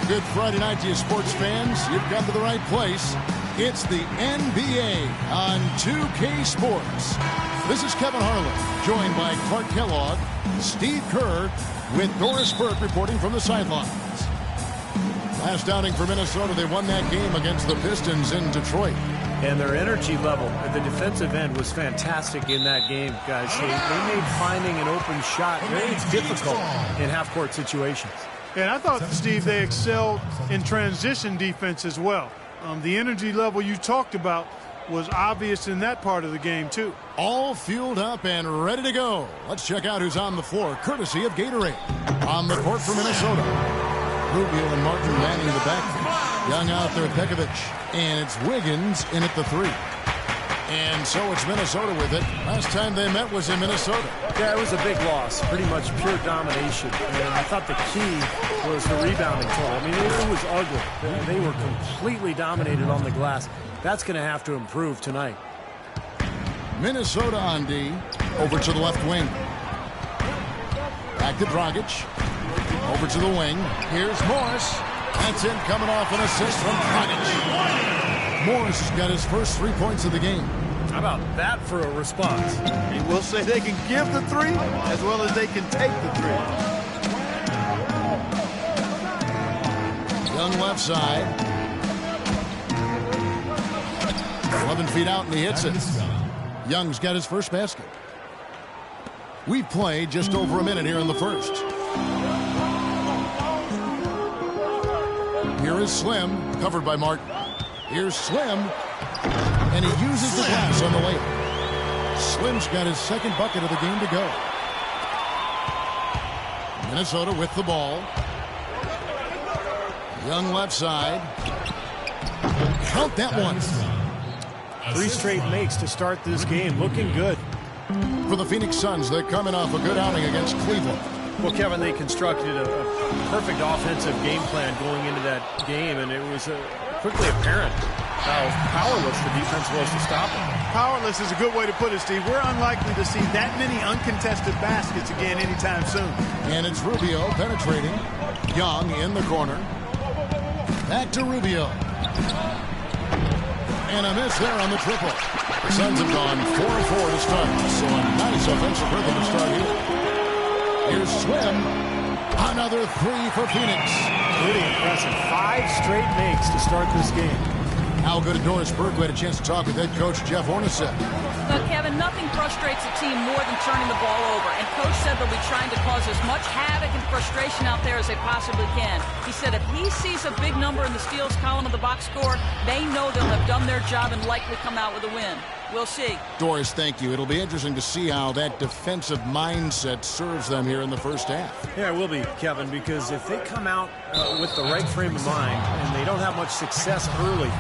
Good Friday night to you, sports fans. You've come to the right place. It's the NBA on 2K Sports. This is Kevin Harlan, joined by Clark Kellogg, Steve Kerr, with Doris Burke reporting from the sidelines. Last outing for Minnesota, they won that game against the Pistons in Detroit. And their energy level at the defensive end was fantastic in that game, guys. They made finding an open shot very difficult in half-court situations. And I thought, Steve, they excelled in transition defense as well. The energy level you talked about was obvious in that part of the game, too. All fueled up and ready to go. Let's check out who's on the floor, courtesy of Gatorade. On the court for Minnesota, Rubio and Martin manning the back. Young out there, Pekovic. And it's Wiggins in at the three. And so it's Minnesota with it. Last time they met was in Minnesota. Yeah, it was a big loss. Pretty much pure domination. And I thought the key was the rebounding total. I mean, it was ugly. They were completely dominated on the glass. That's going to have to improve tonight. Minnesota on D. Over to the left wing. Back to Dragic. Over to the wing. Here's Morris. That's it, coming off an assist from Dragic. Morris has got his first 3 points of the game. How about that for a response? He will say they can give the three as well as they can take the three. Young left side. 11 feet out and he hits it. Young's got his first basket. We've played just over a minute here in the first. Here is Slim, covered by Martin. Here's Slim, and he uses the glass on the layup. Slim's got his second bucket of the game to go. Minnesota with the ball. Young left side. Count that one. 3 straight makes to start this game. Looking good. For the Phoenix Suns, they're coming off a good outing against Cleveland. Well, Kevin, they constructed a perfect offensive game plan going into that game, and it was quickly apparent how powerless the defense was to stop them. Powerless is a good way to put it, Steve. We're unlikely to see that many uncontested baskets again anytime soon. And it's Rubio penetrating. Young in the corner. Back to Rubio. And a miss there on the triple. The Suns have gone 4-4 to start, so a nice offensive rhythm to start here. Here's Slim. Another three for Phoenix. Pretty impressive. 5 straight makes to start this game. How good at Doris Burke. We had a chance to talk with head coach Jeff Hornacek. Well, Kevin, nothing frustrates a team more than turning the ball over. And Coach said they'll be trying to cause as much havoc and frustration out there as they possibly can. He said if he sees a big number in the steals column of the box score, they know they'll have done their job and likely come out with a win. We'll see. Doris, thank you. It'll be interesting to see how that defensive mindset serves them here in the first half. Yeah, it will be, Kevin, because if they come out with the right frame of mind and they don't have much success early,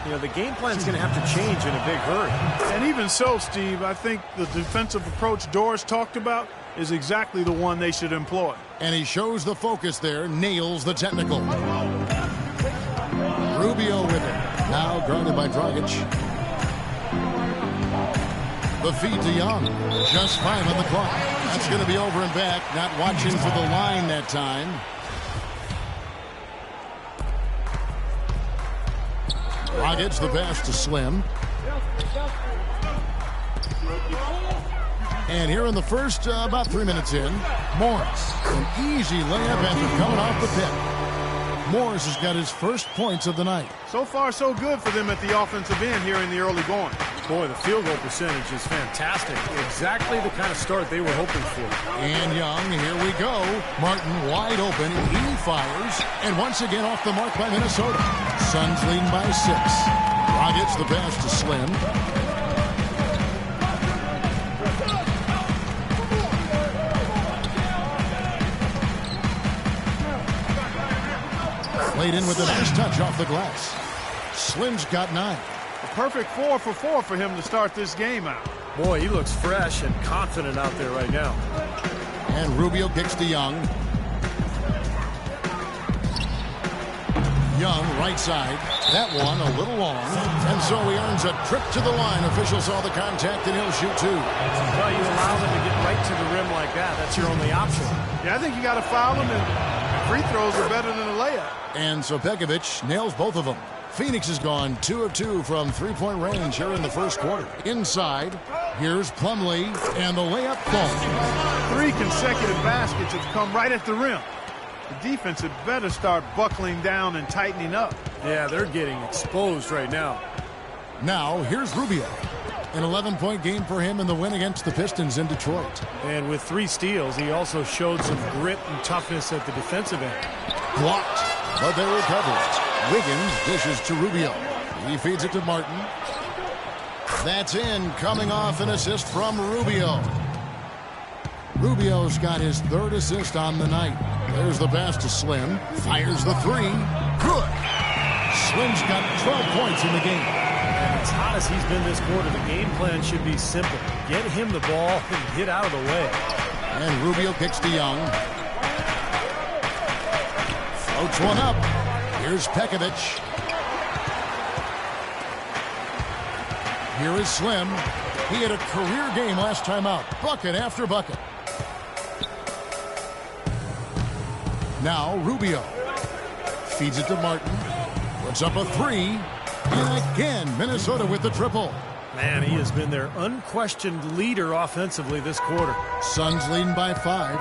you know, the game plan is going to have to change in a big hurry. And even so, Steve, I think the defensive approach Doris talked about is exactly the one they should employ. And he shows the focus there, nails the technical. Rubio with it. Now guarded by Dragic. The feed to Young. Just 5 on the clock. That's going to be over and back. Not watching for the line that time. Dragic the pass to Slim. And here in the first, about 3 minutes in, Morris. An easy layup after coming off the pit. Morris has got his first points of the night. So far, so good for them at the offensive end here in the early going. Boy, the field goal percentage is fantastic. Exactly the kind of start they were hoping for. And Young, here we go. Martin wide open. He fires. And once again off the mark by Minnesota. Suns leading by 6. Dragic the pass to Slim. Played in with a nice touch off the glass. Slim's got 9. A perfect 4 for 4 for him to start this game out. Boy, he looks fresh and confident out there right now. And Rubio kicks to Young. Young, right side. That one a little long. And so he earns a trip to the line. Official saw the contact, and he'll shoot 2. Well, you allow them to get right to the rim like that. That's your only option. Yeah, I think you got to foul him and free throws are better than a layup. And so Pekovic nails both of them. Phoenix has gone 2 of 2 from three-point range here in the first quarter. Inside, here's Plumlee, and the layup falls. 3 consecutive baskets have come right at the rim. The defense had better start buckling down and tightening up. Yeah, they're getting exposed right now. Now, here's Rubio. An 11-point game for him in the win against the Pistons in Detroit. And with 3 steals, he also showed some grit and toughness at the defensive end. Blocked, but they recover it. Wiggins dishes to Rubio. He feeds it to Martin. That's in, coming off an assist from Rubio. Rubio's got his 3rd assist on the night. There's the pass to Slim. Fires the 3. Good. Slim's got 12 points in the game. And as hot as he's been this quarter, the game plan should be simple. Get him the ball and get out of the way. And Rubio kicks to Young. Floats one up. Here's Pekovic. Here is Slim. He had a career game last time out. Bucket after bucket. Now Rubio. Feeds it to Martin. Puts up a 3. And again, Minnesota with the triple. Man, he has been their unquestioned leader offensively this quarter. Suns leading by 5.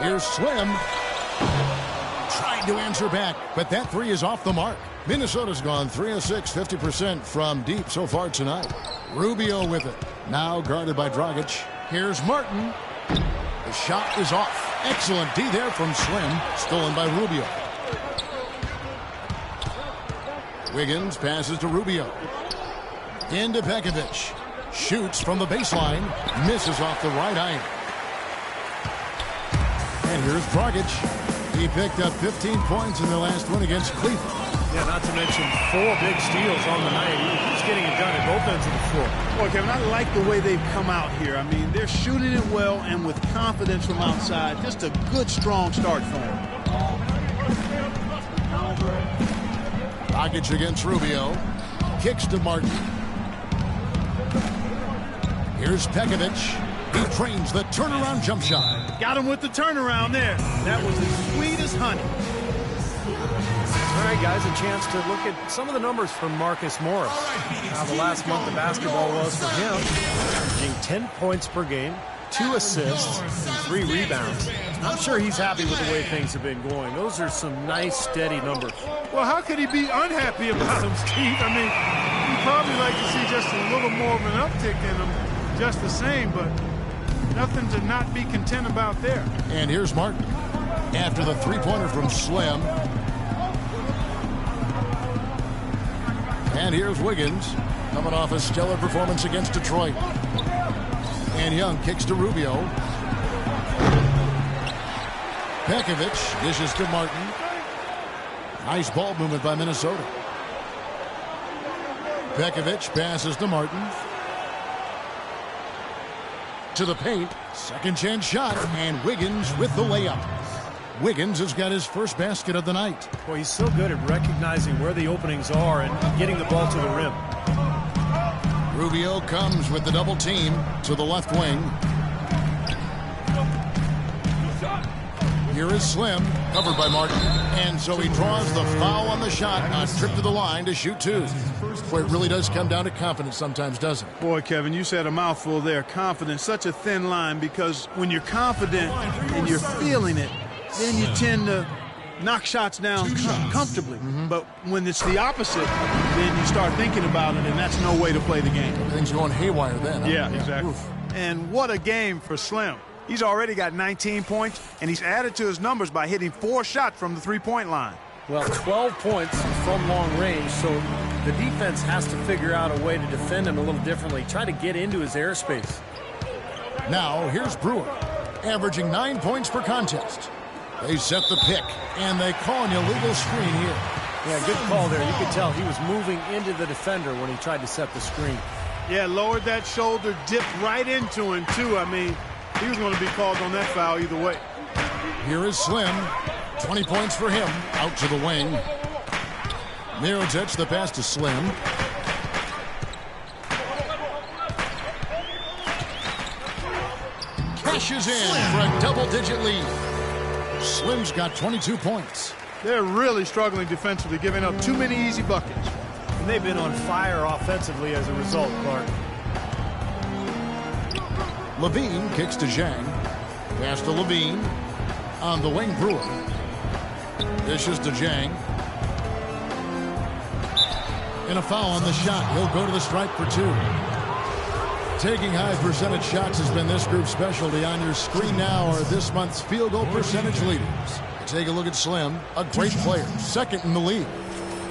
Here's Slim. Tried to answer back, but that 3 is off the mark. Minnesota's gone 3 of 6, 50% from deep so far tonight. Rubio with it. Now guarded by Dragic. Here's Martin. The shot is off. Excellent D there from Slim. Stolen by Rubio. Wiggins passes to Rubio. Into Pekovic. Shoots from the baseline. Misses off the right iron. And here's Dragic. He picked up 15 points in the last one against Cleveland. Yeah, not to mention 4 big steals on the night. He's getting it done at both ends of the floor. Boy, Kevin, I like the way they've come out here. I mean, they're shooting it well and with confidence from outside. Just a good, strong start for them. Dragic against Rubio. Kicks to Martin. Here's Pekovic. He trains the turnaround jump shot. Got him with the turnaround there. That was as sweet as honey. All right, guys, a chance to look at some of the numbers from Marcus Morris. How the last month of basketball was for him. Averaging 10 points per game, 2 assists, and 3 rebounds. I'm sure he's happy with the way things have been going. Those are some nice, steady numbers. Well, how could he be unhappy about them, Steve? I mean, he'd probably like to see just a little more of an uptick in them, just the same, but nothing to not be content about there. And here's Martin. After the 3-pointer from Slim. And here's Wiggins, coming off a stellar performance against Detroit. And Young kicks to Rubio. Pekovic dishes to Martin. Nice ball movement by Minnesota. Pekovic passes to Martin. To the paint. Second chance shot. And Wiggins with the layup. Wiggins has got his first basket of the night. Well, he's so good at recognizing where the openings are and getting the ball to the rim. Rubio comes with the double team to the left wing. Here is Slim, covered by Martin. And so he draws the foul on the shot, a trip to the line to shoot 2. Where it really does come down to confidence sometimes, doesn't it? Boy, Kevin, you said a mouthful there. Confidence, such a thin line, because when you're confident and you're feeling it, then you tend to knock shots down comfortably. But when it's the opposite, then you start thinking about it, and that's no way to play the game. Things going haywire then. Huh? Yeah, exactly. Oof. And what a game for Slim. He's already got 19 points, and he's added to his numbers by hitting 4 shots from the three-point line. Well, 12 points from long range, so the defense has to figure out a way to defend him a little differently, try to get into his airspace. Now, here's Brewer, averaging 9 points per contest. They set the pick, and they call an illegal screen here. Yeah, good call there. You could tell he was moving into the defender when he tried to set the screen. Yeah, lowered that shoulder, dipped right into him, too. I mean, he was going to be called on that foul either way. Here is Slim. 20 points for him. Out to the wing. Mirotic, the pass to Slim. Cashes in for a double-digit lead. Slim's got 22 points. They're really struggling defensively, giving up too many easy buckets. And they've been on fire offensively as a result, Clark. Levine kicks to Zhang. Pass to Levine. On the wing, Brewer. Dishes to Zhang. And a foul on the shot. He'll go to the stripe for 2. Taking high percentage shots has been this group's specialty. On your screen now are this month's field goal percentage leaders. Take a look at Slim, a great player, second in the league.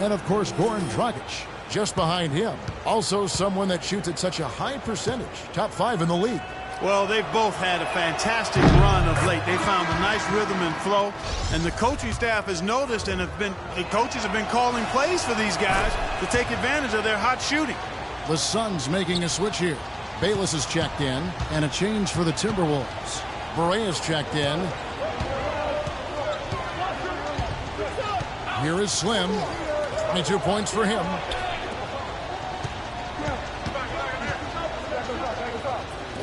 And of course, Goran Dragic, just behind him. Also someone that shoots at such a high percentage, top 5 in the league. Well, they've both had a fantastic run of late. They found a nice rhythm and flow, and the coaching staff has noticed, and the coaches have been calling plays for these guys to take advantage of their hot shooting. The Suns making a switch here. Bayless is checked in, and a change for the Timberwolves. Berea's checked in. Here is Slim. 22 points for him.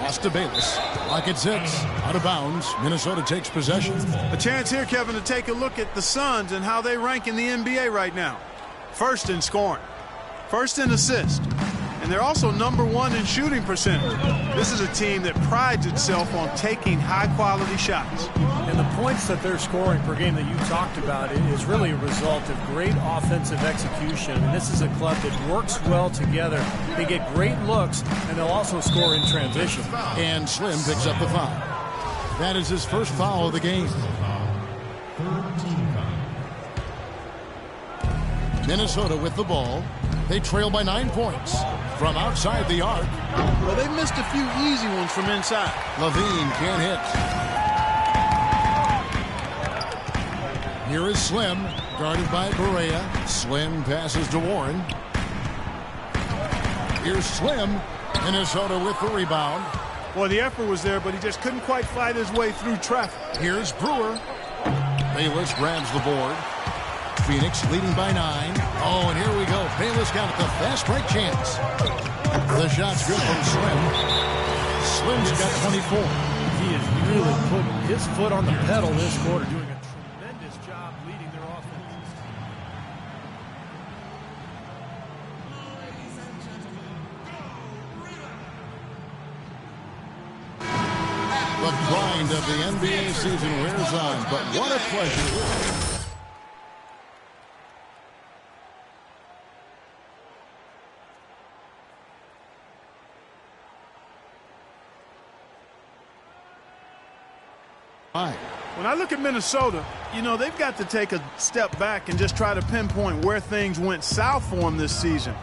Pass to Bayless. Rockets hits. Out of bounds. Minnesota takes possession. A chance here, Kevin, to take a look at the Suns and how they rank in the NBA right now. First in scoring. First in assists. And they're also #1 in shooting percentage. This is a team that prides itself on taking high-quality shots. And the points that they're scoring per game that you talked about is really a result of great offensive execution. And this is a club that works well together. They get great looks, and they'll also score in transition. And Slim picks up the foul. That is his first foul of the game. Minnesota with the ball. They trail by 9 points. From outside the arc. Well, they missed a few easy ones from inside. Levine can't hit. Here is Slim, guarded by Berea. Slim passes to Warren. Here's Slim. Minnesota with the rebound. Well, the effort was there, but he just couldn't quite fight his way through traffic. Here's Brewer. Bayless grabs the board. Phoenix leading by 9. Oh, and here we go. Bayless got the fast break chance. The shot's good from Slim. Slim's got 24. He is really putting his foot on the pedal this quarter, doing a tremendous job leading their offense. The grind of the NBA season wears on, but what a pleasure. When I look at Minnesota, you know, they've got to take a step back and just try to pinpoint where things went south for them this season.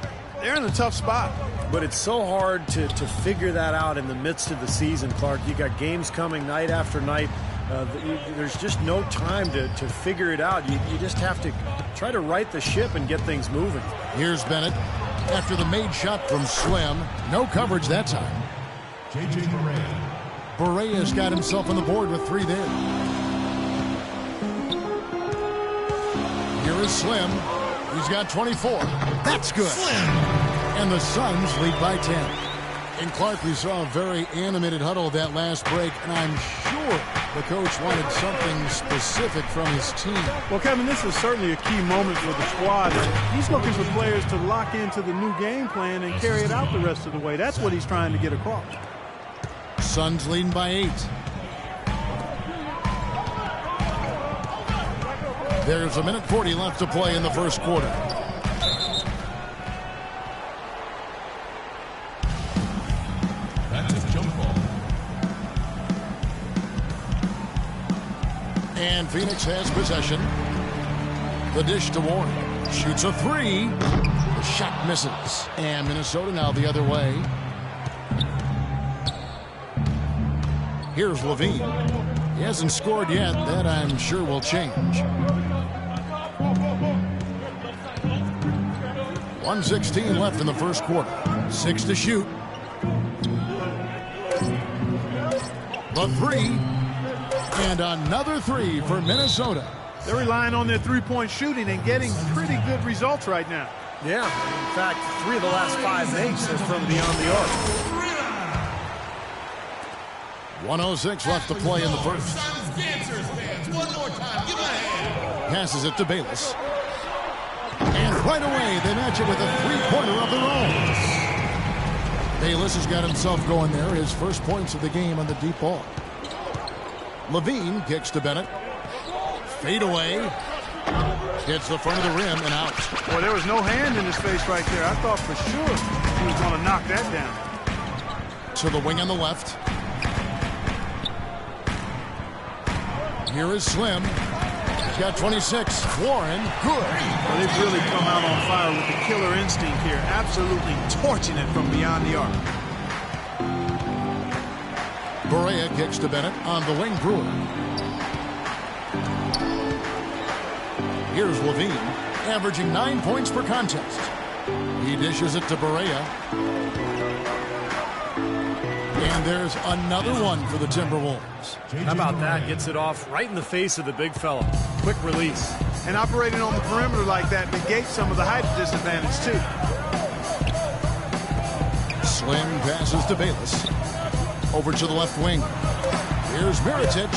They're in a tough spot. But it's so hard to figure that out in the midst of the season, Clark. You got games coming night after night. There's just no time to figure it out. You just have to try to right the ship and get things moving. Here's Bennett. After the made shot from Slim. No coverage that time. J.J. Berea's got himself on the board with 3 there. Here is Slim. He's got 24. That's good. Slim. And the Suns lead by 10. In Clark, we saw a very animated huddle that last break, and I'm sure the coach wanted something specific from his team. Well, Kevin, this is certainly a key moment for the squad. He's looking for players to lock into the new game plan and carry it out the rest of the way. That's what he's trying to get across. Suns leading by 8. There's a minute 40 left to play in the first quarter. That's a jump ball. And Phoenix has possession. The dish to Warren. Shoots a 3. The shot misses. And Minnesota now the other way. Here's Levine. He hasn't scored yet. That, I'm sure, will change. 1:16 left in the first quarter. 6 to shoot. The 3. And another 3 for Minnesota. They're relying on their three-point shooting and getting pretty good results right now. Yeah, in fact, 3 of the last 5 makes are from beyond the arc. 1:06 left to play in the first. Dancers fans, one more time, give him a hand. Passes it to Bayless. And right away, they match it with a three-pointer of their own. Bayless has got himself going there. His first points of the game on the deep ball. Levine kicks to Bennett. Fade away. Hits the front of the rim and out. Well, there was no hand in his face right there. I thought for sure he was going to knock that down. To the wing on the left. Here is Slim. He's got 26. Warren, good. Well, they've really come out on fire with the killer instinct here. Absolutely torching it from beyond the arc. Berea kicks to Bennett on the wing. Brewer. Here's Levine, averaging 9 points per contest. He dishes it to Berea. And there's another one for the Timberwolves. How about that? Gets it off right in the face of the big fella. Quick release. And operating on the perimeter like that negates some of the height disadvantage, too. Slim passes to Bayless. Over to the left wing. Here's Mirotic.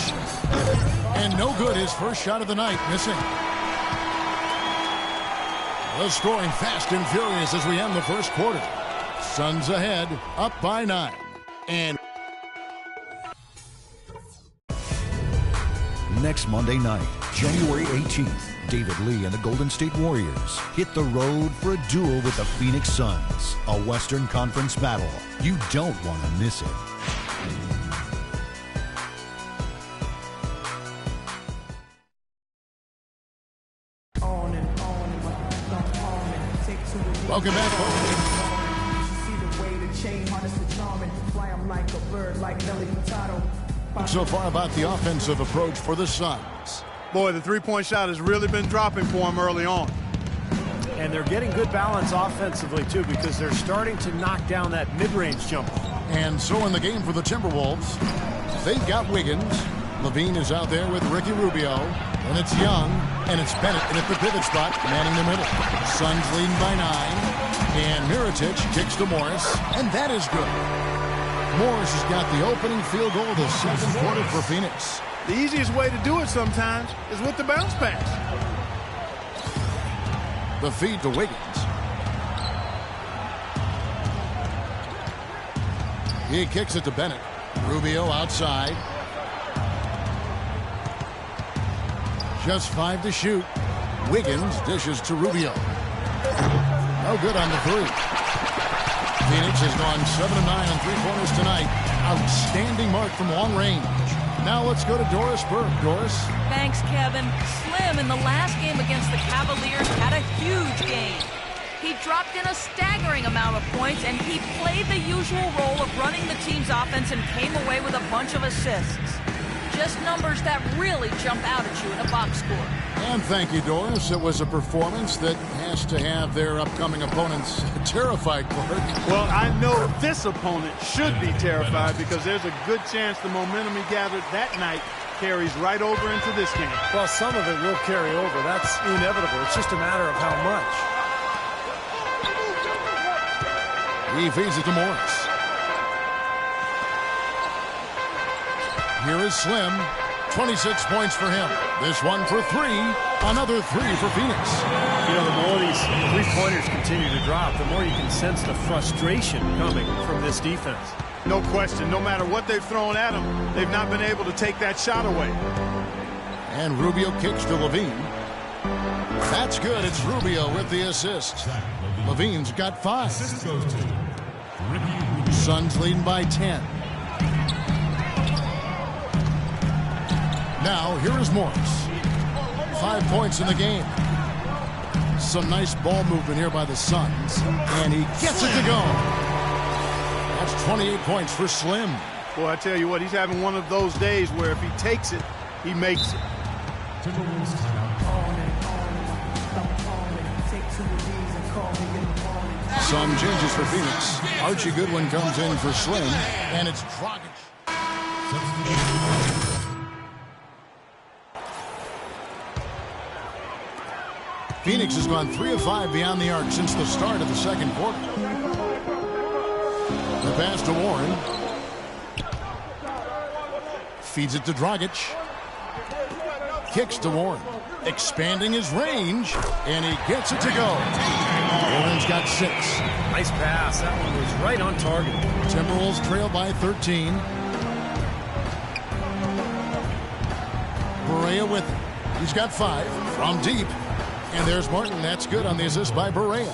And no good. His first shot of the night, missing. The scoring fast and furious as we end the first quarter. Suns ahead, up by 9. And next Monday night, January 18th, David Lee and the Golden State Warriors hit the road for a duel with the Phoenix Suns, a Western Conference battle. You don't want to miss it. welcome back, folks. So far about the offensive approach for the Suns. Boy, the three-point shot has really been dropping for him early on. And they're getting good balance offensively, too, because they're starting to knock down that mid-range jumper. And so in the game for the Timberwolves, they've got Wiggins. Levine is out there with Ricky Rubio. And it's Young. And it's Bennett in at the pivot spot, manning the middle. Suns leading by 9. And Mirotic kicks to Morris. And that is good. Morris has got the opening field goal of the second quarter for Phoenix. The easiest way to do it sometimes is with the bounce pass. The feed to Wiggins. He kicks it to Bennett. Rubio outside. Just 5 to shoot. Wiggins dishes to Rubio. No good on the three. Phoenix has gone 7 of 9 on three-pointers tonight. Outstanding mark from long range. Now let's go to Doris Burke. Doris? Thanks, Kevin. Slim in the last game against the Cavaliers had a huge game. He dropped in a staggering amount of points, and he played the usual role of running the team's offense and came away with a bunch of assists. Just numbers that really jump out at you in a box score. And thank you, Doris. It was a performance that has to have their upcoming opponents terrified, Clark. Well, I know this opponent should be terrified because there's a good chance the momentum he gathered that night carries right over into this game. Well, some of it will carry over. That's inevitable. It's just a matter of how much. He feeds it to Morris. Here is Slim. 26 points for him. This one for 3. Another 3 for Phoenix. You know, the more these three-pointers continue to drop, the more you can sense the frustration coming from this defense. No question. No matter what they've thrown at them, they've not been able to take that shot away. And Rubio kicks to Levine. That's good. It's Rubio with the assist. Levine's got 5. Suns leading by 10. Now, here is Morris. 5 points in the game. Some nice ball movement here by the Suns. And he gets it to go. That's 28 points for Slim. Boy, I tell you what, he's having one of those days where if he takes it, he makes it. Some changes for Phoenix. Archie Goodwin comes in for Slim. And it's Dragic. Phoenix has gone 3 of 5 beyond the arc since the start of the second quarter. The pass to Warren. Feeds it to Dragic. Kicks to Warren. Expanding his range, and he gets it to go. Warren's got 6. Nice pass. That one was right on target. Timberwolves trail by 13. Barea with it. He's got 5 from deep. And there's Martin. That's good on the assist by Barea.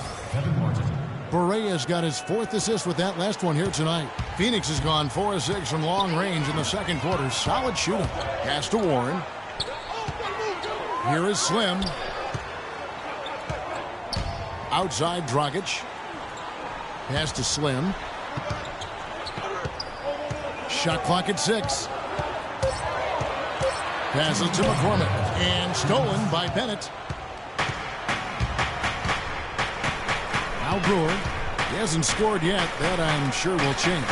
Barea's got his 4th assist with that last one here tonight. Phoenix has gone 4 of 6 from long range in the second quarter. Solid shooting. Pass to Warren. Here is Slim. Outside Dragic. Pass to Slim. Shot clock at 6. Passes to McCormick. And stolen by Bennett. Now Brewer. He hasn't scored yet. That I'm sure will change.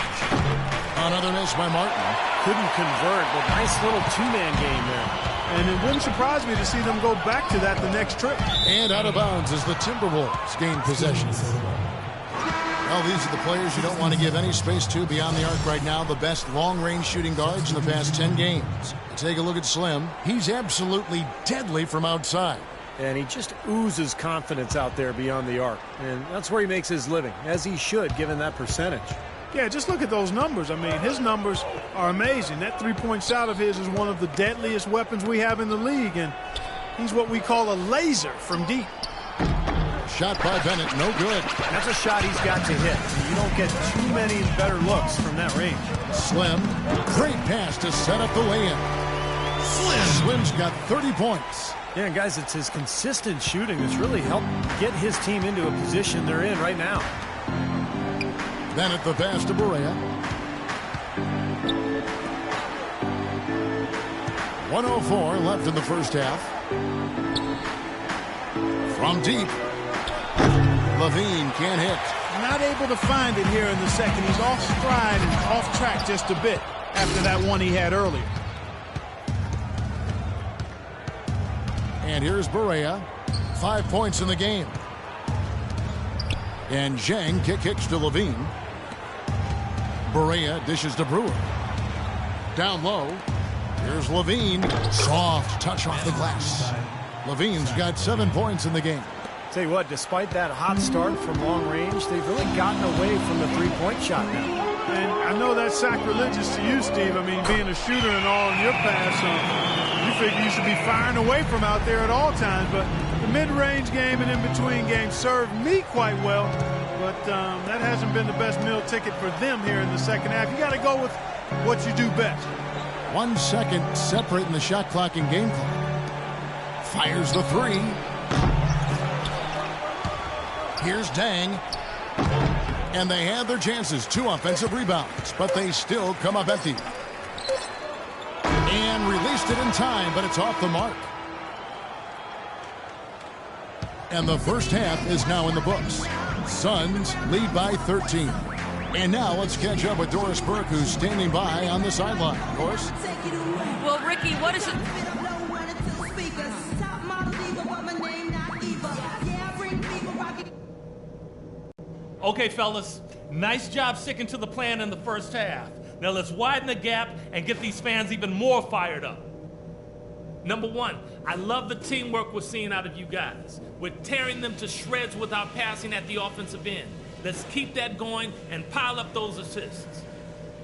Another miss by Martin. Couldn't convert, but nice little two-man game there. And it wouldn't surprise me to see them go back to that the next trip. And out of bounds as the Timberwolves gain possession. Well, these are the players you don't want to give any space to beyond the arc right now. The best long-range shooting guards in the past 10 games. Take a look at Slim. He's absolutely deadly from outside. And he just oozes confidence out there beyond the arc. And that's where he makes his living, as he should, given that percentage. Yeah, just look at those numbers. I mean, his numbers are amazing. That three-point shot of his is one of the deadliest weapons we have in the league, and he's what we call a laser from deep. Shot by Bennett, no good. That's a shot he's got to hit. You don't get too many better looks from that range. Slim, great pass to set up the lay-in. Slim's got 30 points. Yeah, guys, it's his consistent shooting that's really helped get his team into a position they're in right now. Bennett the pass to Barea. 1:04 left in the first half. From deep. Levine can't hit. Not able to find it here in the second. He's off stride and off track just a bit after that one he had earlier. And here's Barea. 5 points in the game. And Zhang kicks to Levine. Barea dishes to Brewer. Down low. Here's Levine. Soft touch off the glass. Levine's got 7 points in the game. Tell you what, despite that hot start from long range, they've really gotten away from the three-point shot now. And I know that's sacrilegious to you, Steve. I mean, being a shooter and all in your pass, you figure you should be firing away from out there at all times. But the mid-range game and in-between games served me quite well. But that hasn't been the best meal ticket for them here in the second half. You got to go with what you do best. 1 second separating the shot clock and game clock. Fires the 3. Here's Dang. And they had their chances. 2 offensive rebounds, but they still come up empty. And released it in time, but it's off the mark. And the first half is now in the books. Suns lead by 13. And now let's catch up with Doris Burke, who's standing by on the sideline. Doris? Well, Ricky, what is it? Okay, fellas, nice job sticking to the plan in the first half. Now let's widen the gap and get these fans even more fired up. Number 1, I love the teamwork we're seeing out of you guys. We're tearing them to shreds with our passing at the offensive end. Let's keep that going and pile up those assists.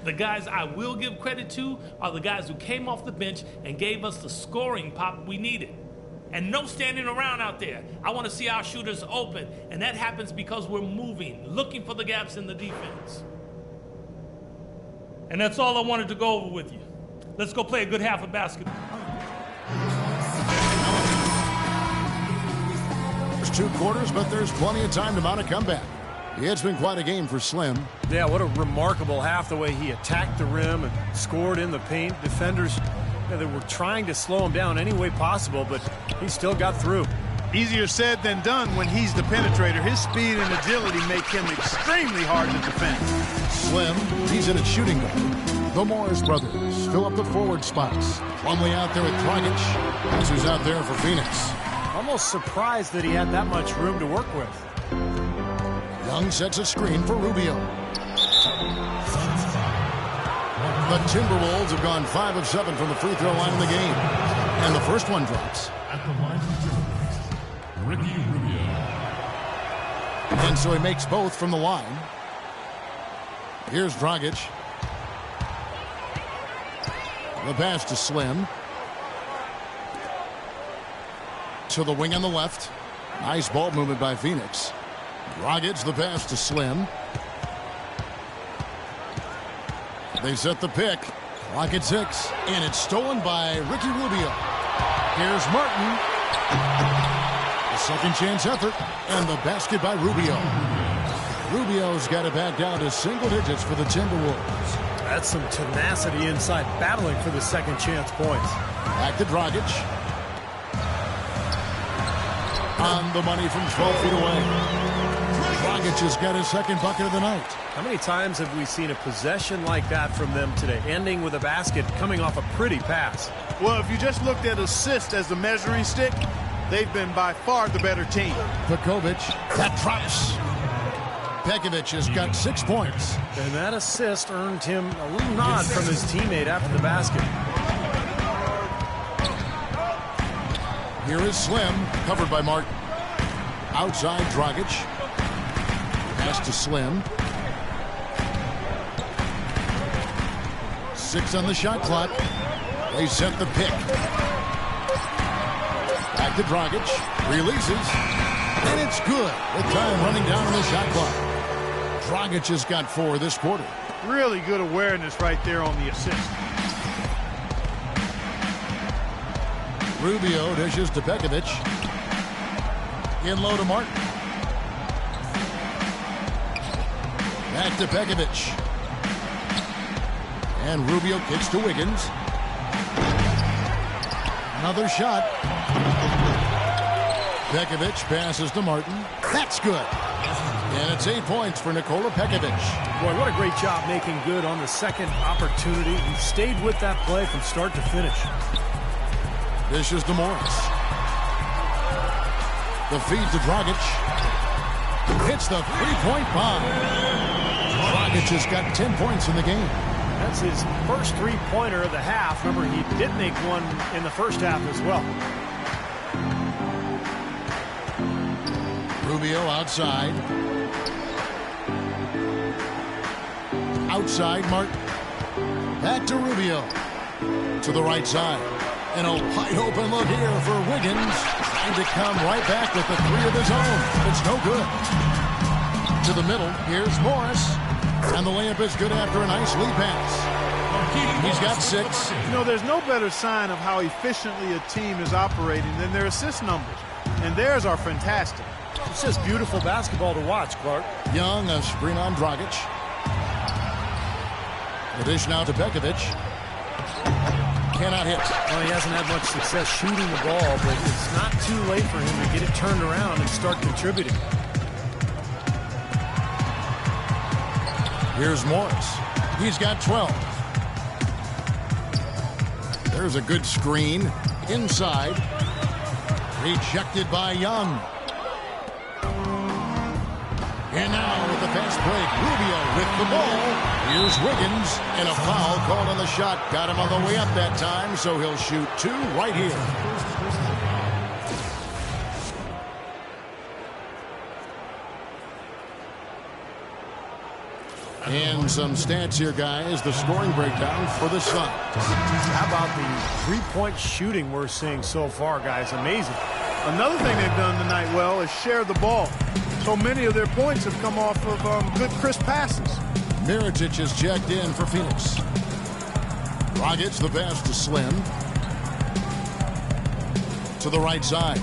The guys I will give credit to are the guys who came off the bench and gave us the scoring pop we needed. And no standing around out there. I want to see our shooters open, and that happens because we're moving, looking for the gaps in the defense. And that's all I wanted to go over with you. Let's go play a good half of basketball. There's 2 quarters, but there's plenty of time to mount a comeback. Yeah, it's been quite a game for Slim. Yeah, what a remarkable half, the way he attacked the rim and scored in the paint. Defenders, they were trying to slow him down any way possible, but he still got through. Easier said than done when he's the penetrator. His speed and agility make him extremely hard to defend. Slim, he's in a shooting guard. The Morris brothers fill up the forward spots. Plumlee out there with Dragic. That's who's out there for Phoenix. Almost surprised that he had that much room to work with. Young sets a screen for Rubio. The Timberwolves have gone 5 of 7 from the free throw line in the game. And the first one drops. At the line for Timberwolves, Ricky Rubio. And so he makes both from the line. Here's Dragic. The pass to Slim. To the wing on the left. Nice ball movement by Phoenix. Dragic, the pass to Slim. They set the pick. Clock at 6. And it's stolen by Ricky Rubio. Here's Martin. A second chance effort. And the basket by Rubio. Rubio's got it back down to single digits for the Timberwolves. That's some tenacity inside, battling for the second chance points. Back to Dragic. On the money from 12 feet away. Dragic has got his second bucket of the night. How many times have we seen a possession like that from them today, ending with a basket coming off a pretty pass? Well, if you just looked at assists as the measuring stick, they've been by far the better team. Vukovic, that drops. Pekovic has got 6 points. And that assist earned him a little nod from his teammate after the basket. Here is Slim, covered by Martin. Outside Dragic. Pass to Slim. 6 on the shot clock. They set the pick. Back to Dragic. Releases. And it's good. With time running down on the shot clock. Dragic has got 4 this quarter. Really good awareness right there on the assist. Rubio dishes to Pekovic. In low to Martin. Back to Pekovic. And Rubio kicks to Wiggins. Another shot. Pekovic passes to Martin. That's good. And it's 8 points for Nikola Pekovic. Boy, what a great job making good on the second opportunity. He stayed with that play from start to finish. Dishes to Morris. The feed to Dragic. Hits the three-point bomb. Dragic has got 10 points in the game. That's his first three-pointer of the half. Remember, he did make one in the first half as well. Rubio outside. Outside Martin. Back to Rubio. To the right side. And a wide open look here for Wiggins. Trying to come right back with the 3 of his own. It's no good. To the middle. Here's Morris. And the layup is good after a nice lead pass. He's got 6. You know, there's no better sign of how efficiently a team is operating than their assist numbers. And theirs are fantastic. It's just beautiful basketball to watch, Clark. Young, a screen on Dragic. The dish now to Pekovic. Cannot hit. Well, he hasn't had much success shooting the ball, but it's not too late for him to get it turned around and start contributing. Here's Morris. He's got 12. There's a good screen. Inside. Rejected by Young. And now with the fast break, Rubio with the ball. Here's Wiggins, and a foul called on the shot. Got him on the way up that time, so he'll shoot 2 right here. And some stats here, guys. The scoring breakdown for the Suns. How about the three-point shooting we're seeing so far, guys? Amazing. Another thing they've done tonight well is share the ball. So many of their points have come off of good, crisp passes. Mirotic is checked in for Phoenix. Dragic, the pass to Slim. To the right side.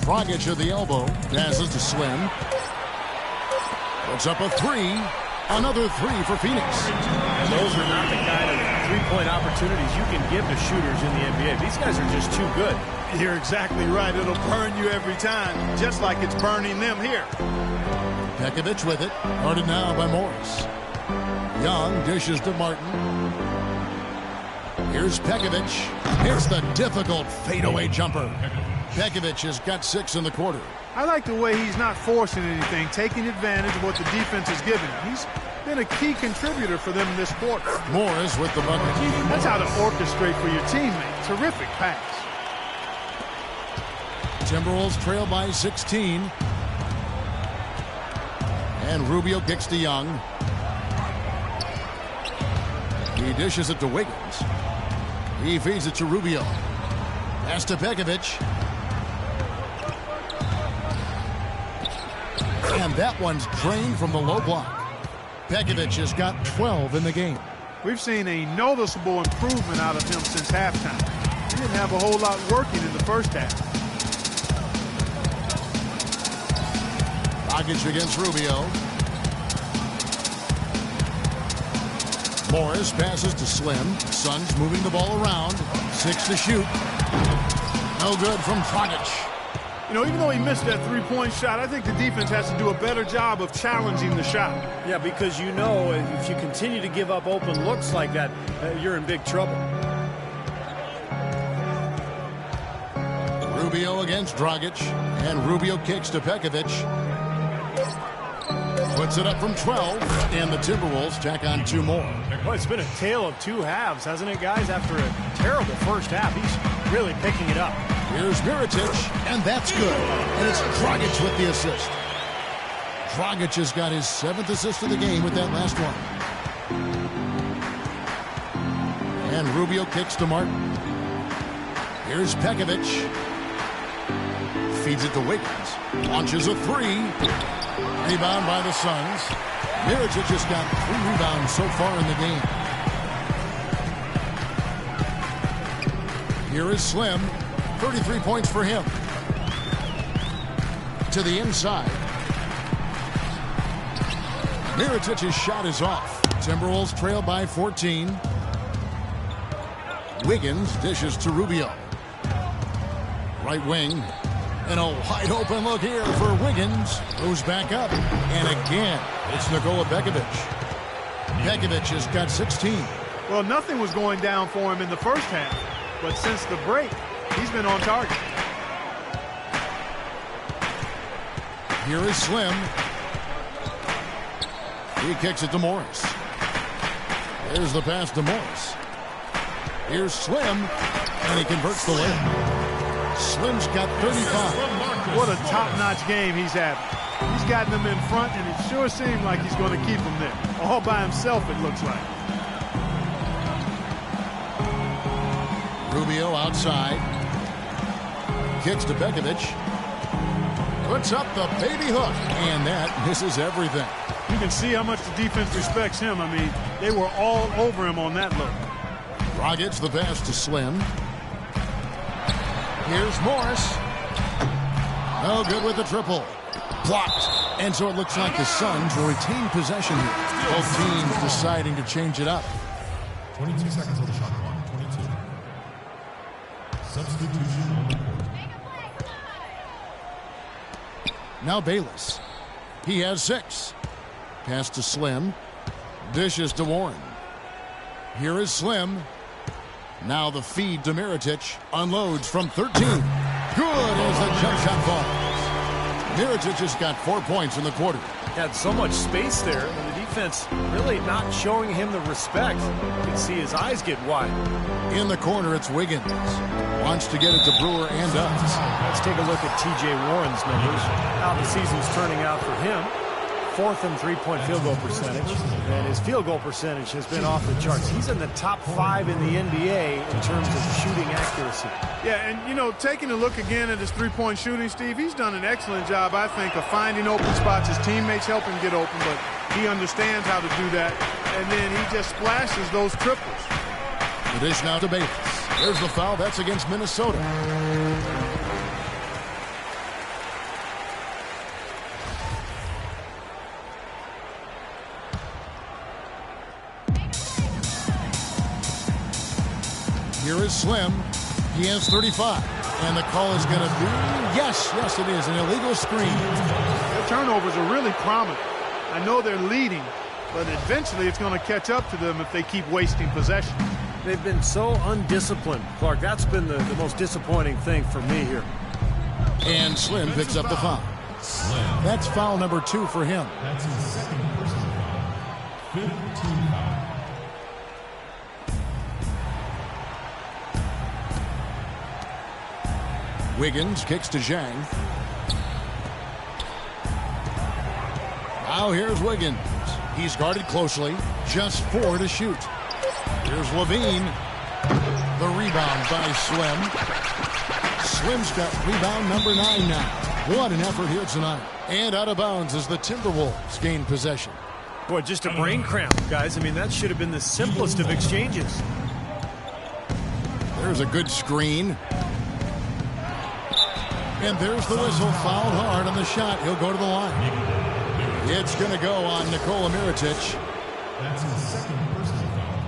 Dragic at the elbow. Passes to Slim. Puts up a 3. Another 3 for Phoenix. And those are not the kind of three-point opportunities you can give to shooters in the NBA. These guys are just too good. You're exactly right. It'll burn you every time, just like it's burning them here. Pekovic with it. Guarded now by Morris. Young dishes to Martin. Here's Pekovic. Hits the difficult fadeaway jumper. Pekovic has got 6 in the quarter. I like the way he's not forcing anything, taking advantage of what the defense is giving him. been a key contributor for them in this quarter. Morris with the bucket. That's how to orchestrate for your teammate. Terrific pass. Timberwolves trail by 16. And Rubio kicks to Young. He dishes it to Wiggins. He feeds it to Rubio. Pass to Pekovic. And that one's drained from the low block. Pekovic has got 12 in the game. We've seen a noticeable improvement out of him since halftime. He didn't have a whole lot working in the first half. Dragic against Rubio. Morris passes to Slim. Suns moving the ball around. 6 to shoot. No good from Dragic. You know, even though he missed that three-point shot, I think the defense has to do a better job of challenging the shot. Yeah, because you know if you continue to give up open looks like that, you're in big trouble. Rubio against Dragic. And Rubio kicks to Pekovic. Puts it up from 12. And the Timberwolves tack on 2 more. Well, it's been a tale of 2 halves, hasn't it, guys? After a terrible first half, he's really picking it up. Here's Mirotic, and that's good. And it's Dragic with the assist. Dragic has got his 7th assist of the game with that last one. And Rubio kicks to Martin. Here's Pekovic. Feeds it to Wiggins. Launches a 3. Rebound by the Suns. Mirotic has got 3 rebounds so far in the game. Here is Slim. 33 points for him. To the inside. Mirotic's shot is off. Timberwolves trail by 14. Wiggins dishes to Rubio. Right wing. And a wide open look here for Wiggins. Goes back up. And again, it's Nikola Pekovic. Pekovic has got 16. Well, nothing was going down for him in the first half. But since the break, he's been on target. Here is Slim. He kicks it to Morris. There's the pass to Morris. Here's Slim, and he converts the layup. Slim's got 35. What a top-notch game he's having. He's gotten them in front, and it sure seemed like he's going to keep them there. All by himself, it looks like. Rubio outside. Kicks to Pekovic. Puts up the baby hook. And that misses everything. You can see how much the defense respects him. I mean, they were all over him on that look. Dragic the pass to Slim. Here's Morris. No good with the triple. Blocked. And so it looks like the Suns will retain possession here. Both teams deciding to change it up. 22 seconds on the shot clock. 22. Substitution on the court. Now Bayless. He has 6. Pass to Slim. Dishes to Warren. Here is Slim. Now the feed to Mirotic. Unloads from 13. Good as the jump shot falls. Mirotic has got 4 points in the quarter. Had so much space there, and the defense really not showing him the respect. You can see his eyes get wide. In the corner, it's Wiggins. Wants to get it to Brewer and does. Let's take a look at T.J. Warren's numbers. How the season's turning out for him. 4th in three-point field goal percentage, and his field goal percentage has been off the charts. He's in the top 5 in the NBA in terms of shooting accuracy. Yeah, and, you know, taking a look again at his three-point shooting, Steve, he's done an excellent job, I think, of finding open spots. His teammates help him get open, but he understands how to do that, and then he just splashes those triples. The dish now to Bayless. There's the foul. That's against Minnesota. Here is Slim. He has 35. And the call is going to be, yes, it is, an illegal screen. Their turnovers are really prominent. I know they're leading, but eventually it's going to catch up to them if they keep wasting possession. They've been so undisciplined, Clark. That's been the most disappointing thing for me here. And Slim picks up the foul. That's foul number 2 for him. That's his second personal foul. Fifth team foul. Wiggins kicks to Zhang. Now here's Wiggins. He's guarded closely. Just 4 to shoot. Here's Levine. The rebound by Slim. Slim's got rebound number 9 now. What an effort here tonight. And out of bounds as the Timberwolves gain possession. Boy, just a brain cramp, guys. I mean, that should have been the simplest of exchanges. There's a good screen. And there's the whistle. Fouled hard on the shot. He'll go to the line. It's going to go on Nikola Mirotic. That's his second personal foul.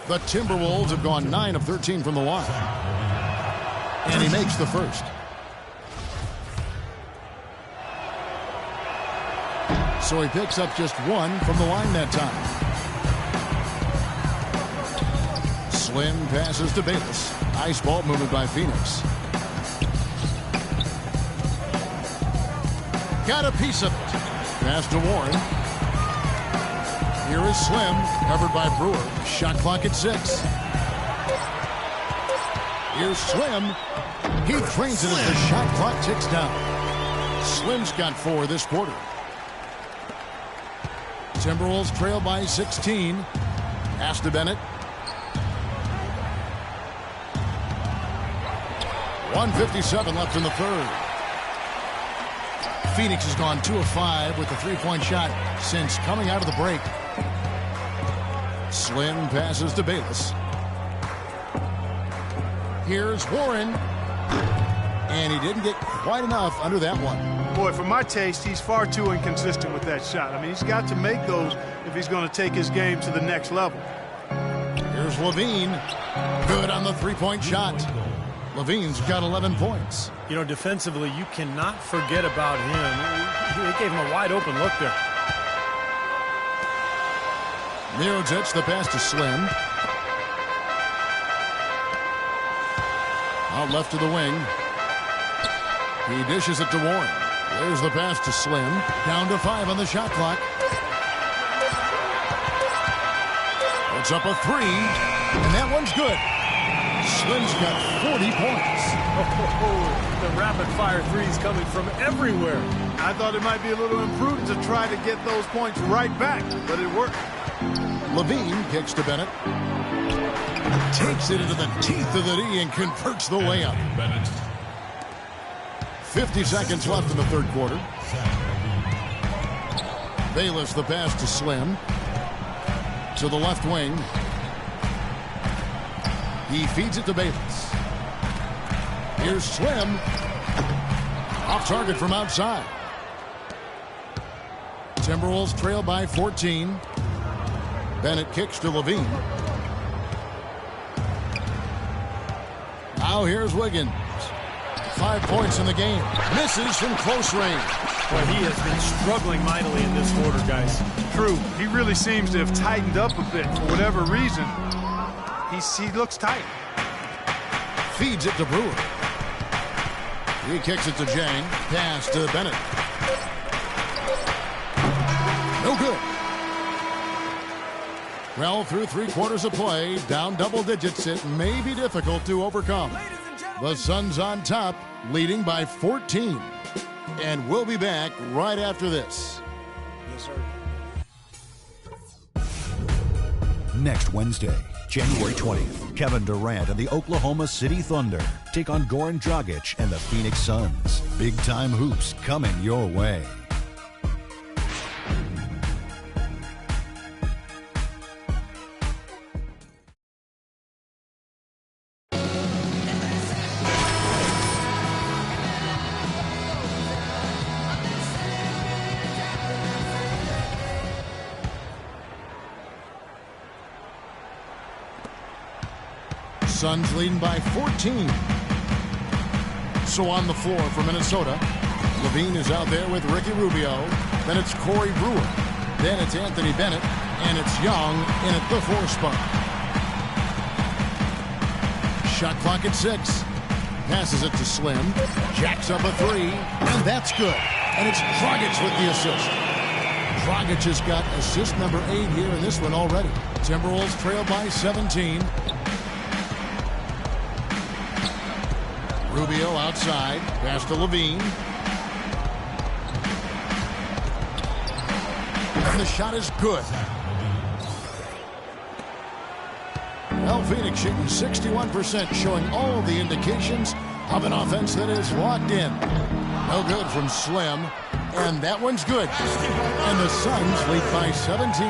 The Timberwolves have gone 9 of 13 from the line. And he makes the first. So he picks up just 1 from the line that time. Slim passes to Bayless. Nice ball movement by Phoenix. Got a piece of it. Pass to Warren. Here is Slim, covered by Brewer. Shot clock at 6. Here's Slim. He trains it as the shot clock ticks down. Slim's got 4 this quarter. Timberwolves trail by 16. Pass to Bennett. 1:57 left in the third. Phoenix has gone 2 of 5 with the three-point shot since coming out of the break. Slim passes to Bayless. Here's Warren. And he didn't get quite enough under that one. Boy, for my taste, he's far too inconsistent with that shot. I mean, he's got to make those if he's going to take his game to the next level. Here's Levine. Good on the three-point shot. Levine's got 11 points. You know, defensively, you cannot forget about him. He gave him a wide-open look there. Mirotic, the pass to Slim. Out left to the wing. He dishes it to Warren. There's the pass to Slim. Down to 5 on the shot clock. Puts up a 3, and that one's good. Slim's got 40 points. The rapid-fire threes coming from everywhere. I thought it might be a little imprudent to try to get those points right back, but it worked. Levine kicks to Bennett. Takes it into the teeth of the D and converts the layup. 50 seconds left in the third quarter. Bayless the pass to Slim. To the left wing. He feeds it to Bayless. Here's Slim. Off target from outside. Timberwolves trail by 14. Bennett kicks to Levine. Now here's Wiggins. 5 points in the game. Misses from close range. Well, he has been struggling mightily in this quarter, guys. True. He really seems to have tightened up a bit for whatever reason. He looks tight. Feeds it to Brewer. He kicks it to Zhang. Pass to Bennett. No good. Well, through 3 quarters of play, down double digits, it may be difficult to overcome. The Suns on top, leading by 14. And we'll be back right after this. Yes, sir. Next Wednesday, January 20th, Kevin Durant and the Oklahoma City Thunder take on Goran Dragic and the Phoenix Suns. Big-time hoops coming your way. Suns leading by 14. So on the floor for Minnesota, Levine is out there with Ricky Rubio. Then it's Corey Brewer. Then it's Anthony Bennett. And it's Young in at the 4 spot. Shot clock at 6. Passes it to Slim. Jacks up a 3. And that's good. And it's Dragic with the assist. Dragic has got assist number 8 here in this one already. Timberwolves trail by 17. Rubio outside. Pass to Levine. And the shot is good. Well, Phoenix shooting 61%, showing all the indications of an offense that is locked in. No good from Slim. And that one's good. And the Suns lead by 17.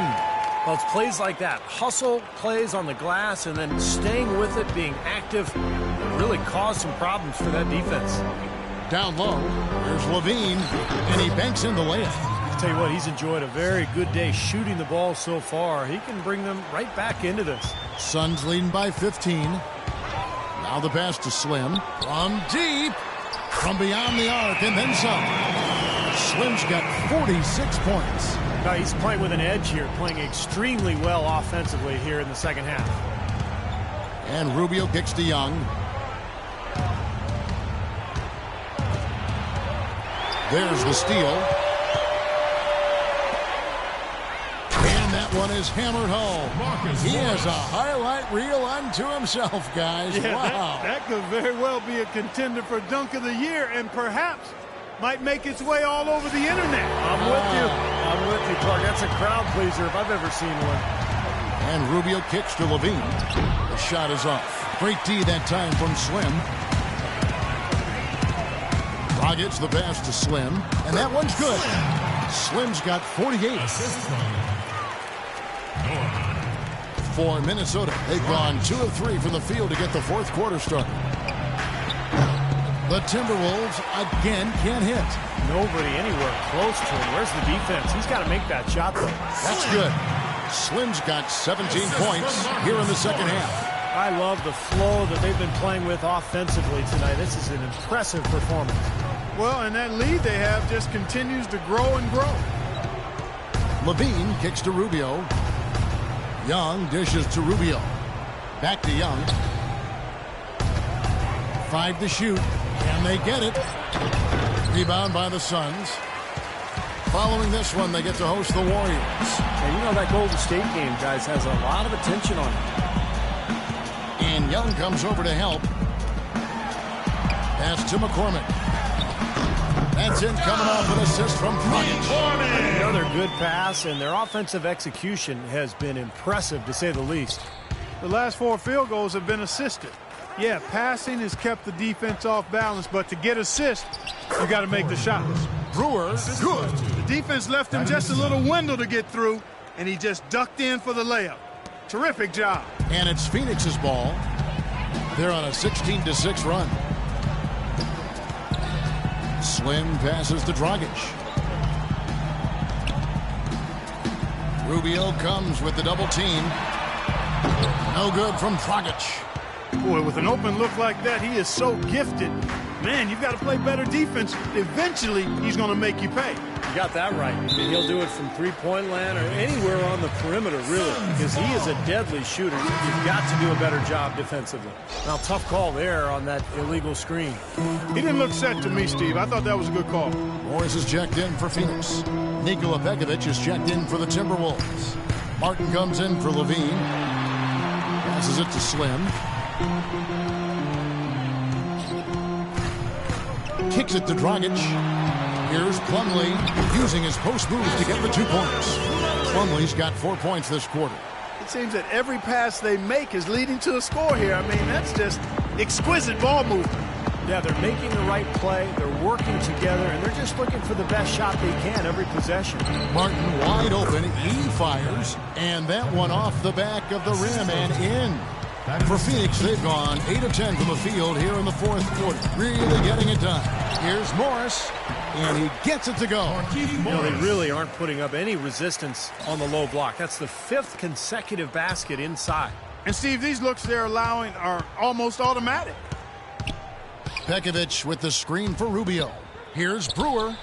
Well, it's plays like that. Hustle plays on the glass and then staying with it, being active, really caused some problems for that defense. Down low, there's Levine, and he banks in the layup. I'll tell you what, he's enjoyed a very good day shooting the ball so far. He can bring them right back into this. Suns leading by 15. Now the pass to Slim. From deep, from beyond the arc, and then some. Slim's got 46 points. Now he's playing with an edge here, playing extremely well offensively here in the second half. And Rubio kicks to Young. There's the steal. And that one is hammered home. He has a highlight reel unto himself, guys. Yeah, wow. That could very well be a contender for Dunk of the Year and perhaps might make its way all over the internet. I'm with you, Clark. That's a crowd pleaser if I've ever seen one. And Rubio kicks to Levine. The shot is off. Great D that time from Slim. Dragic the pass to Slim. And that one's good. Slim's got 48. For Minnesota, they've gone 2 of 3 from the field to get the fourth quarter started. The Timberwolves again can't hit. Nobody anywhere close to him. Where's the defense? He's got to make that shot, though. That's good. Slim's got 17 points here in the second half. I love the flow that they've been playing with offensively tonight. This is an impressive performance. Well, and that lead they have just continues to grow and grow. Levine kicks to Rubio. Young dishes to Rubio. Back to Young. 5 to shoot. And they get it. Rebound by the Suns. Following this one, they get to host the Warriors. And you know that Golden State game, guys, has a lot of attention on it. And Young comes over to help. Pass to McCormick. That's in, coming off an assist from Dragic. Another good pass, and their offensive execution has been impressive, to say the least. The last 4 field goals have been assisted. Yeah, passing has kept the defense off balance, but to get assists, you got to make the shots. Brewer, good. The defense left him just a little window to get through, and he just ducked in for the layup. Terrific job. And it's Phoenix's ball. They're on a 16-6 run. Slim passes to Dragic. Rubio comes with the double team. No good from Dragic. Boy, with an open look like that, he is so gifted. Man, you've got to play better defense. Eventually, he's going to make you pay. You got that right. I mean, he'll do it from three-point land or anywhere on the perimeter, really, because he is a deadly shooter. You've got to do a better job defensively. Now, tough call there on that illegal screen. He didn't look set to me, Steve. I thought that was a good call. Morris is checked in for Phoenix. Nikola Pekovic is checked in for the Timberwolves. Martin comes in for Levine. Passes it to Slim. Kicks it to Dragic. Here's Plumlee using his post moves to get the 2 points. Plumlee's got 4 points this quarter. It seems that every pass they make is leading to a score here. I mean, that's just exquisite ball movement. Yeah, they're making the right play. They're working together, and they're just looking for the best shot they can every possession. Martin wide open. He fires, and that one off the back of the rim and in. For Phoenix, they've gone 8 of 10 from the field here in the fourth quarter. Really getting it done. Here's Morris, and he gets it to go. You know, they really aren't putting up any resistance on the low block. That's the 5th consecutive basket inside. And, Steve, these looks they're allowing are almost automatic. Pekovic with the screen for Rubio. Here's Brewer.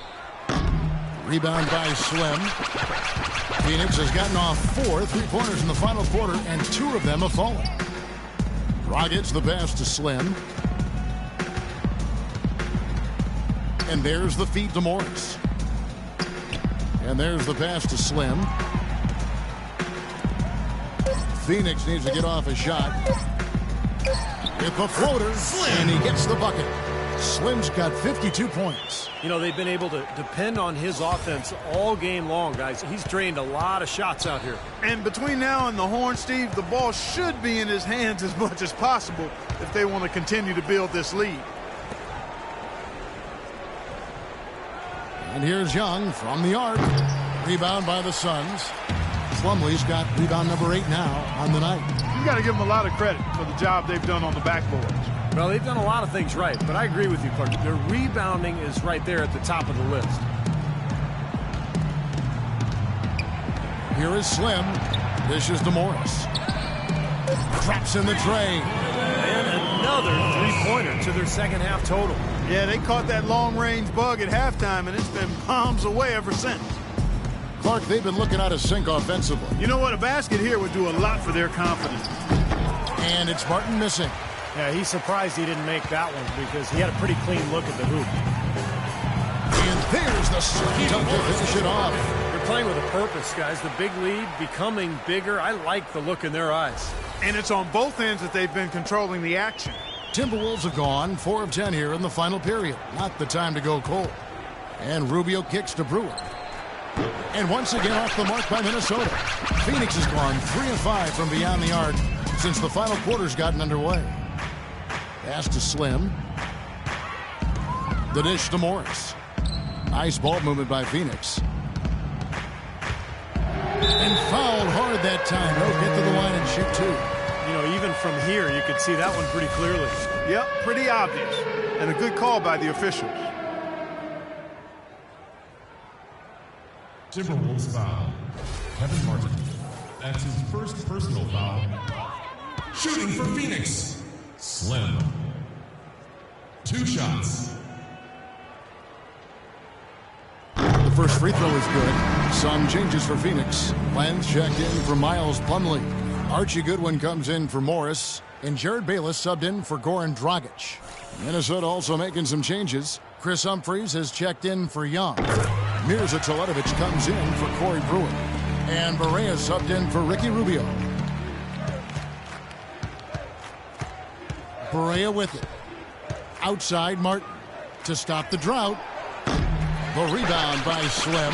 Rebound by Slim. Phoenix has gotten off 4 3-pointers in the final quarter, and 2 of them have fallen. Dragic the pass to Slim. And there's the feed to Morris. And there's the pass to Slim. Phoenix needs to get off a shot. With the floater, and he gets the bucket. Slim's got 52 points. You know, they've been able to depend on his offense all game long, guys. He's drained a lot of shots out here. And between now and the horn, Steve, the ball should be in his hands as much as possible if they want to continue to build this lead. And here's Young from the arc. Rebound by the Suns. Plumlee's got rebound number 8 now on the night. You got to give them a lot of credit for the job they've done on the backboards. Well, they've done a lot of things right, but I agree with you, Clark. Their rebounding is right there at the top of the list. Here is Slim. Dishes to Morris. Drops in the tray. And another three-pointer to their second half total. Yeah, they caught that long-range bug at halftime, and it's been bombs away ever since. Clark, they've been looking out of sync offensively. You know what? A basket here would do a lot for their confidence. And it's Martin missing. Yeah, he's surprised he didn't make that one because he had a pretty clean look at the hoop. And there's the slam dunk to finish it off. They're playing with a purpose, guys. The big lead becoming bigger. I like the look in their eyes. And it's on both ends that they've been controlling the action. Timberwolves have gone 4 of 10 here in the final period. Not the time to go cold. And Rubio kicks to Brewer. And once again off the mark by Minnesota. Phoenix has gone 3 of 5 from beyond the arc since the final quarter's gotten underway. Pass to Slim. The dish to Morris. Nice ball movement by Phoenix. And fouled hard that time. He'll get to the line and shoot 2. You know, even from here, you could see that one pretty clearly. Yep, pretty obvious. And a good call by the officials. Timberwolves foul. Kevin Martin. That's his first personal foul. Shooting for Phoenix. Slim. 2 shots. The first free throw is good. Some changes for Phoenix. Lenz checked in for Miles Plumlee. Archie Goodwin comes in for Morris. And Jared Bayless subbed in for Goran Dragic. Minnesota also making some changes. Chris Humphries has checked in for Young. Mirza Teletovic comes in for Corey Brewer. And Barea subbed in for Ricky Rubio. Barea with it. Outside Martin to stop the drought. The rebound by Slim.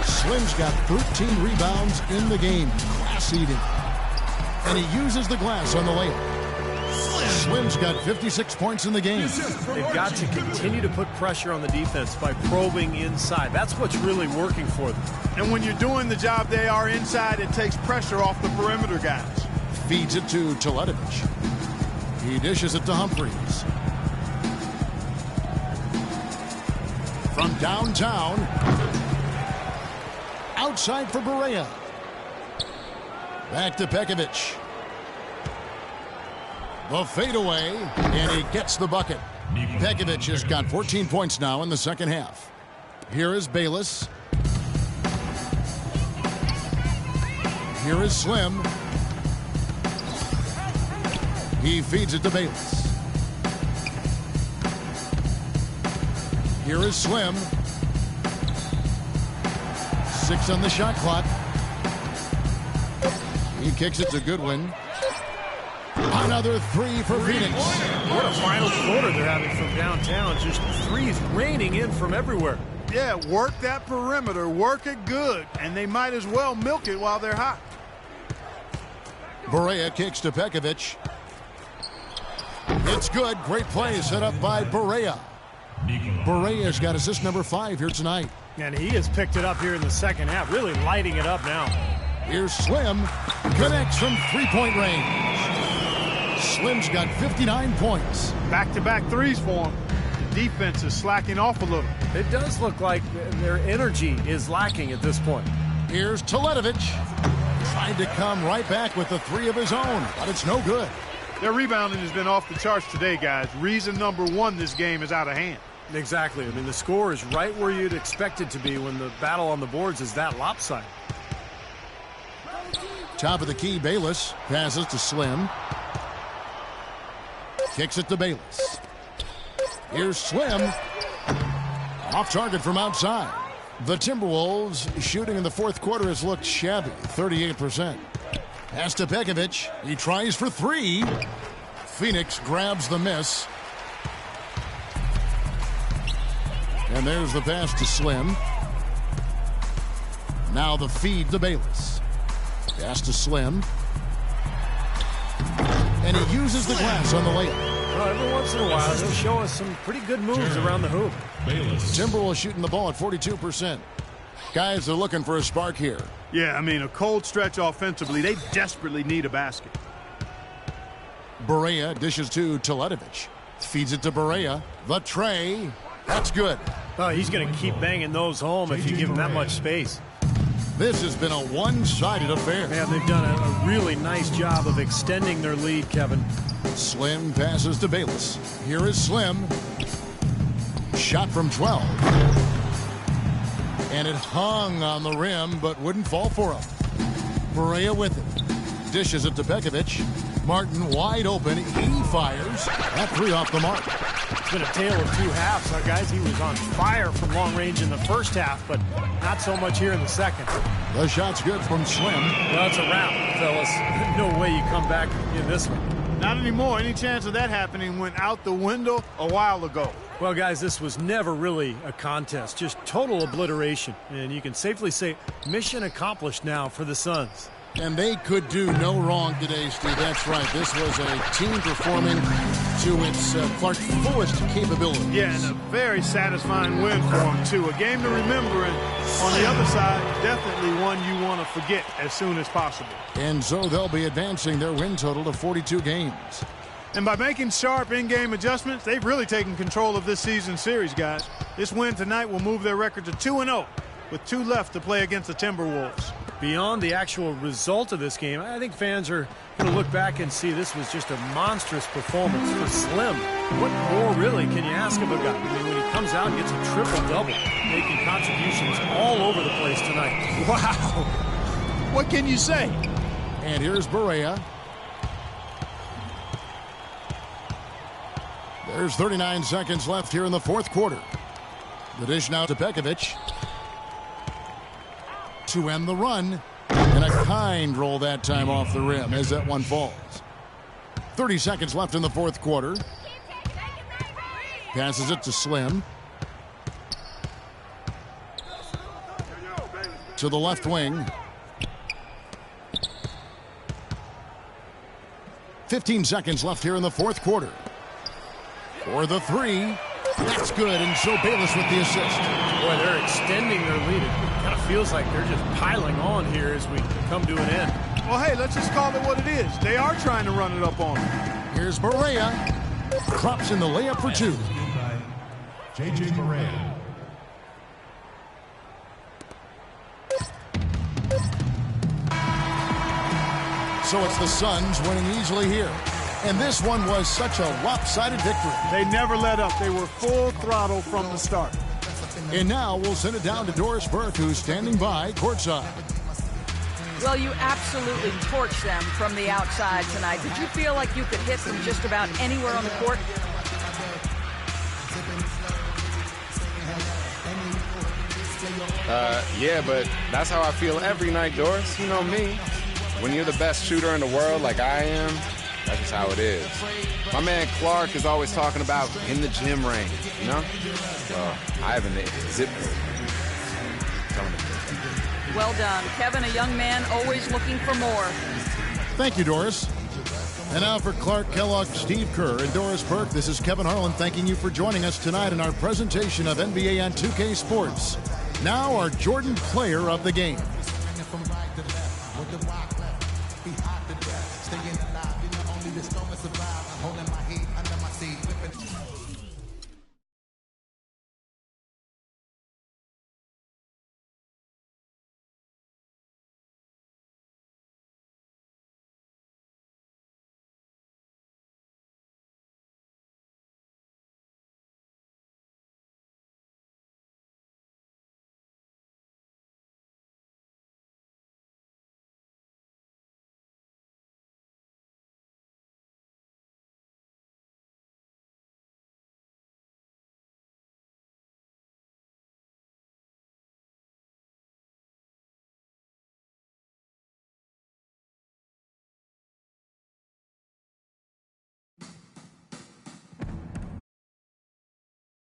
Slim's got 13 rebounds in the game. Class eating. And he uses the glass on the layup. Slim's got 56 points in the game. They've got to continue to put pressure on the defense by probing inside. That's what's really working for them. And when you're doing the job they are inside, it takes pressure off the perimeter guys. Feeds it to Teletovic. He dishes it to Humphries. From downtown. Outside for Barea. Back to Pekovic. The fadeaway, and he gets the bucket. Pekovic has got 14 points now in the second half. Here is Bayless. Here is Slim. He feeds it to Bayless. Here is Slim. 6 on the shot clock. He kicks it to Goodwin. Another 3 for Phoenix. What a final quarter they're having from downtown. Just threes raining in from everywhere. Yeah, work that perimeter. Work it good. And they might as well milk it while they're hot. Barea kicks to Pekovic. It's good. Great play set up by Barea. Barea's got assist number 5 here tonight. And he has picked it up here in the second half, really lighting it up now. Here's Slim. Connects from three-point range. Slim's got 59 points. Back-to-back threes for him. The defense is slacking off a little. It does look like their energy is lacking at this point. Here's Teletovic. Tried to come right back with the 3 of his own, but it's no good. Their rebounding has been off the charts today, guys. Reason number 1, this game is out of hand. Exactly. I mean, the score is right where you'd expect it to be when the battle on the boards is that lopsided. Top of the key, Bayless passes to Slim. Kicks it to Bayless. Here's Slim. Off target from outside. The Timberwolves shooting in the fourth quarter has looked shabby, 38%. Pass to Begovic. He tries for three. Phoenix grabs the miss. And there's the pass to Slim. Now the feed to Bayless. Pass to Slim. And he uses the glass on the layup. Well, every once in a while, he'll show us some pretty good moves around the hoop. Timberwolves shooting the ball at 42%. Guys are looking for a spark here. Yeah, I mean, a cold stretch offensively. They desperately need a basket. Barea dishes to Teletovic. Feeds it to Barea. The tray. That's good. Oh, he's going to keep banging those home if you give him that much space. This has been a one-sided affair. Yeah, they've done a really nice job of extending their lead, Kevin. Slim passes to Bayless. Here is Slim. Shot from 12. And it hung on the rim, but wouldn't fall for him. Barea with it. Dishes it to Begovic. Martin wide open. He fires. That three off the mark. It's been a tale of two halves. Our guys, he was on fire from long range in the first half, but not so much here in the second. The shot's good from Slim. Well, it's a wrap, fellas. No way you come back in this one. Not anymore. Any chance of that happening went out the window a while ago. Well, guys, this was never really a contest. Just total obliteration. And you can safely say mission accomplished now for the Suns. And they could do no wrong today, Steve. That's right. This was a team performing to its Clark's fullest capabilities. Yeah, and a very satisfying win for them, too. A game to remember, and on the other side, definitely one you want to forget as soon as possible. And so they'll be advancing their win total to 42 games. And by making sharp in-game adjustments, they've really taken control of this season series, guys. This win tonight will move their record to 2-0 with 2 left to play against the Timberwolves. Beyond the actual result of this game, I think fans are going to look back and see this was just a monstrous performance for Slim. What more really can you ask of a guy? I mean, when he comes out and gets a triple-double, making contributions all over the place tonight. Wow. What can you say? And here's Barea. There's 39 seconds left here in the fourth quarter. The dish now to Begovic. To end the run, and a kind roll that time off the rim as that one falls. 30 seconds left in the fourth quarter. Passes it to Slim. To the left wing. 15 seconds left here in the fourth quarter. For the three. That's good, and so Bayless with the assist. Boy, they're extending their lead. It kind of feels like they're just piling on here as we come to an end. Well, hey, let's just call it what it is. They are trying to run it up on them. Here's Barea. Drops in the layup for two. J.J. Barea. So it's the Suns winning easily here. And this one was such a lopsided victory. They never let up. They were full throttle from the start. And now we'll send it down to Doris Burke, who's standing by courtside. Well, you absolutely torched them from the outside tonight. Did you feel like you could hit from just about anywhere on the court? Yeah, but that's how I feel every night, Doris. You know me. When you're the best shooter in the world like I am, that's just how it is. My man Clark is always talking about in the gym range, you know? Well, I have in the zip code. Well done. Kevin, a young man always looking for more. Thank you, Doris. And now for Clark Kellogg, Steve Kerr, and Doris Burke, this is Kevin Harlan thanking you for joining us tonight in our presentation of NBA on 2K Sports. Now our Jordan Player of the Game.